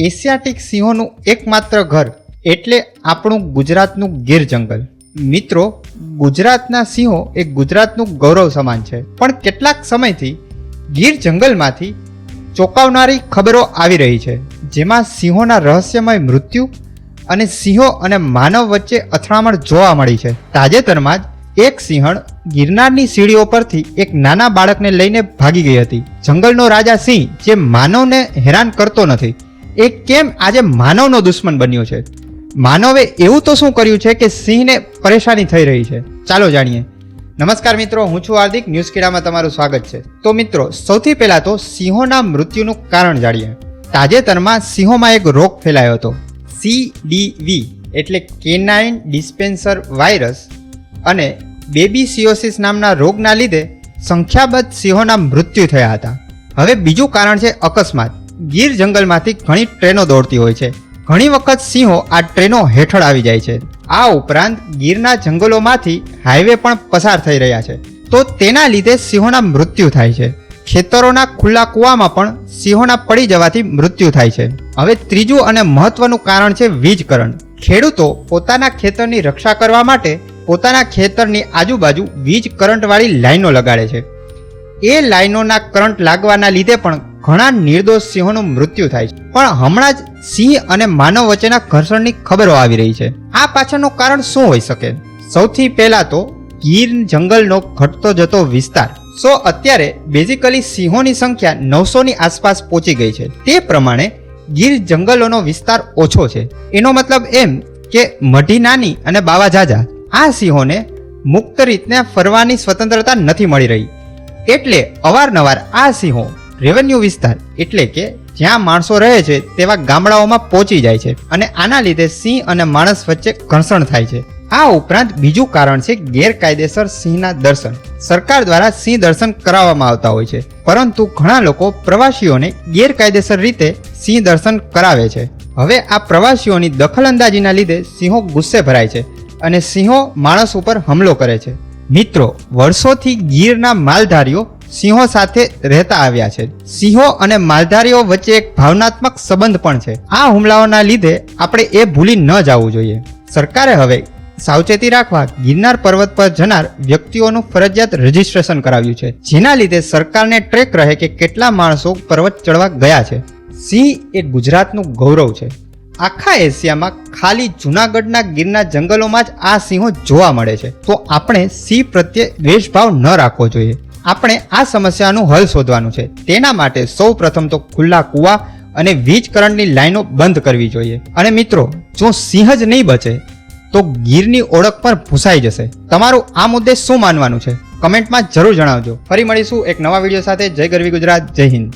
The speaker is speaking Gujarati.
એશિયાટિક સિંહોનું એકમાત્ર ઘર એટલે આપણું ગુજરાતનું ગીર જંગલ. મિત્રો, ગુજરાતના સિંહો એ ગુજરાતનું ગૌરવ સમાન છે, પણ કેટલાક સમયથી ગીર જંગલમાંથી ચોંકાવનારી ખબરો આવી રહી છે, જેમાં સિંહોના રહસ્યમય મૃત્યુ અને સિંહો અને માનવ વચ્ચે અથડામણ જોવા મળી છે. તાજેતરમાં જ એક સિંહણ ગિરનારની સીડીઓ પરથી એક નાના બાળકને લઈને ભાગી ગઈ હતી. જંગલનો રાજા સિંહ જે માનવને હેરાન કરતો નથી, એ કેમ આજે માનવનો દુશ્મન બન્યો છે? માનવે એવું તો શું કર્યું છે કે સિંહને પરેશાની થઈ રહી છે? ચાલો જાણીએ. નમસ્કાર મિત્રો, હું છું હાર્દિક. ન્યૂઝ કીડામાં તમારું સ્વાગત છે. તો મિત્રો, સૌથી પહેલા તો સિંહોના મૃત્યુનું કારણ જાણીએ. તાજેતરમાં સિંહોમાં એક રોગ ફેલાયો હતો, CDV એટલે કેનાઇન ડિસ્પેન્સર વાયરસ, અને બેબીસિયોસિસ નામના રોગના લીધે સંખ્યાબંધ સિંહોના મૃત્યુ થયા હતા. હવે બીજું કારણ છે અકસ્માત. ગીર જંગલમાંથી ઘણી ટ્રેનો દોડતી હોય છે. ઘણી વખત સિંહો આ ટ્રેનો હેઠળ આવી જાય છે. આ ઉપરાંત ગીરના જંગલોમાંથી હાઈવે પણ પસાર થઈ રહ્યા છે, તો તેના લીધે સિંહોના મૃત્યુ થાય છે. ખેતરોના ખુલ્લા કૂવામાં પણ સિંહોના પડી જવાથી મૃત્યુ થાય છે. હવે ત્રીજું અને મહત્વનું કારણ છે વીજ કરંટ. ખેડૂતો પોતાના ખેતરની રક્ષા કરવા માટે પોતાના ખેતરની આજુબાજુ વીજ કરંટવાળી લાઈનો લગાડે છે. એ લાઈનોના કરંટ લાગવાના લીધે પણ ઘણા નિર્દોષ સિંહોનું મૃત્યુ થાય છે. પણ હમણાં જ સિંહ અને માનવ વચ્ચેના ઘર્ષણની ખબરો આવી રહી છે. આ પાછળનું કારણ શું હોઈ શકે? સૌથી પહેલા તો ગીર જંગલનો ઘટતો જતો વિસ્તાર. અત્યારે બેઝિકલી સિંહોની સંખ્યા 900ની આસપાસ પહોંચી ગઈ છે. તે પ્રમાણે ગીર જંગલોનો વિસ્તાર ઓછો છે. એનો મતલબ એમ કે મઢી નાની અને બાવા જાજા. આ સિંહોને મુક્ત રીતે ફરવાની સ્વતંત્રતા નથી મળી રહી, એટલે અવારનવાર આ સિંહો રેવન્યુ વિસ્તાર એટલે કે જ્યાં માણસો રહે છે તેવા ગામડાઓમાં પહોંચી જાય છે, અને આના લીધે સિંહ અને માણસ વચ્ચે ઘર્ષણ થાય છે. આ ઉપરાંત બીજું કારણ છે ગેરકાયદેસર સિંહના દર્શન. સરકાર દ્વારા સિંહ દર્શન કરાવવામાં આવતા હોય છે, પરંતુ ઘણા લોકો પ્રવાસીઓને ગેરકાયદેસર રીતે સિંહ દર્શન કરાવે છે. હવે આ પ્રવાસીઓની દખલઅંદાજીના લીધે સિંહો ગુસ્સે ભરાય છે અને સિંહો માણસ ઉપર હુમલો કરે છે. મિત્રો, વર્ષોથી ગીરના માલધારીઓ સિંહો સાથે રહેતા આવ્યા છે. સિંહો અને માલધારીઓ વચ્ચે એક ભાવનાત્મક સંબંધ પણ છે. આ હુમલાઓના લીધે આપણે એ ભૂલી ન જવું જોઈએ. સરકારે હવે સાવચેતી રાખવા ગિરનાર પર્વત પર જનાર વ્યક્તિઓનું ફરજિયાત રજીસ્ટ્રેશન કરાવ્યું છે, જેના લીધે સરકારને ટ્રેક રહે કે કેટલા માણસો પર્વત ચડવા ગયા છે. સિંહ એ ગુજરાતનું ગૌરવ છે. આખા એશિયામાં ખાલી જૂનાગઢના ગીરના જંગલોમાં જ આ સિંહો જોવા મળે છે. તો આપણે સિંહ પ્રત્યે દ્વેષભાવ ન રાખવો જોઈએ. આપણે આ સમસ્યાનું હલ શોધવાનું છે. તેના માટે સૌ પ્રથમ તો ખુલ્લા કૂવા અને વીજ કરંટની લાઈનો બંધ કરવી જોઈએ. અને મિત્રો, જો સિંહ જ નહીં બચે તો ગીરની ઓળખ પણ ભૂસાઈ જશે. તમારું આ મુદ્દે શું માનવાનું છે? કમેન્ટમાં જરૂર જણાવજો. ફરી મળીશું એક નવા વિડીયો સાથે. જય ગરવી ગુજરાત, જય હિન્દ.